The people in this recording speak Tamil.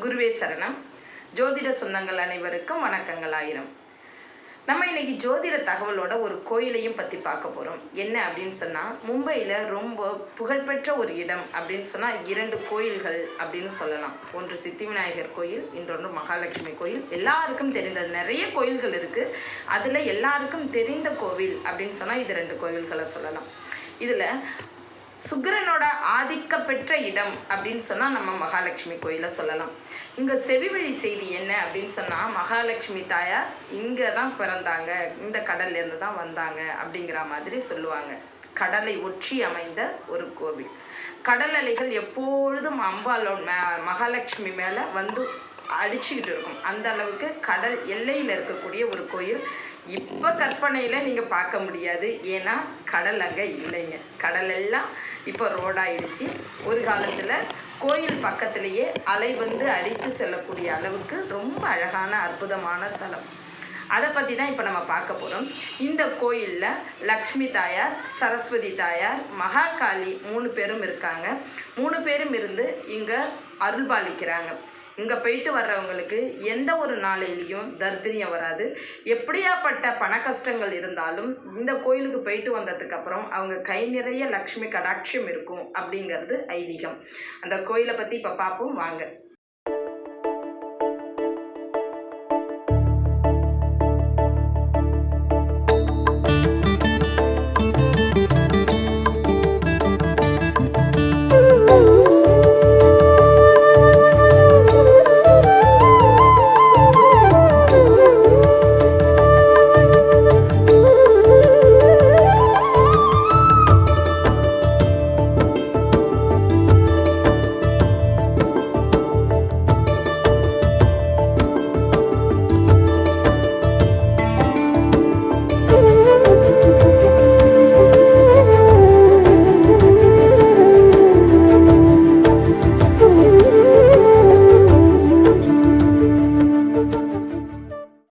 குருவே சரணம். ஜோதிட சொந்தங்கள் அனைவருக்கும் வணக்கங்கள் ஆயிரம். நம்ம இன்னைக்கு ஜோதிட தகவலோட ஒரு கோயிலையும் பற்றி பார்க்க போகிறோம். என்ன அப்படின்னு சொன்னால், மும்பையில் ரொம்ப புகழ்பெற்ற ஒரு இடம் அப்படின்னு சொன்னால் 2 கோயில்கள் அப்படின்னு சொல்லலாம். ஒன்று சித்தி விநாயகர் கோயில், இன்னொன்று மகாலட்சுமி கோயில். எல்லாருக்கும் தெரிந்தது, நிறைய கோயில்கள் இருக்குது. அதில் எல்லாருக்கும் தெரிந்த கோவில் அப்படின்னு சொன்னால் இது 2 கோவில்களை சொல்லலாம். இதில் சுக்கிரனோட ஆதிக்க பெற்ற இடம் அப்படின்னு சொன்னால் நம்ம மகாலட்சுமி கோயிலை சொல்லலாம். இங்கே செவிவழி செய்தி என்ன அப்படின்னு சொன்னால், மகாலட்சுமி தாயார் இங்கே தான் பிறந்தாங்க, இந்த கடல்லேருந்து தான் வந்தாங்க அப்படிங்கிற மாதிரி சொல்லுவாங்க. கடலை ஒற்றி அமைந்த ஒரு கோவில். கடல் அலைகள் எப்பொழுதும் மகாலட்சுமி மேலே வந்து அடிச்சுக்கிட்டு இருக்கும். அந்த அளவுக்கு கடல் எல்லையில் இருக்கக்கூடிய ஒரு கோயில். இப்போ கற்பனையில் நீங்கள் பார்க்க முடியாது, ஏன்னா கடல் அங்கே இல்லைங்க. கடல் எல்லாம் இப்போ ரோடாயிடுச்சு. ஒரு காலத்தில் கோயில் பக்கத்திலேயே அலை வந்து அடித்து செல்லக்கூடிய அளவுக்கு ரொம்ப அழகான அற்புதமான தலம். அதை பற்றி தான் இப்போ நம்ம பார்க்க போகிறோம். இந்த கோயிலில் லக்ஷ்மி தாயார், சரஸ்வதி தாயார், மகாகாளி 3 பேரும் இருக்காங்க. 3 பேரும் இருந்து இங்கே அருள்பாலிக்கிறாங்க. இங்கே போயிட்டு வர்றவங்களுக்கு எந்த ஒரு நாளையிலையும் தரித்திரியம் வராது. எப்படியாப்பட்ட பண கஷ்டங்கள் இருந்தாலும் இந்த கோயிலுக்கு போயிட்டு வந்ததுக்கப்புறம் அவங்க கை நிறைய லக்ஷ்மி கடாட்சியம் இருக்கும் அப்படிங்கிறது ஐதீகம். அந்த கோயிலை பற்றி இப்போ பார்ப்போம் வாங்க.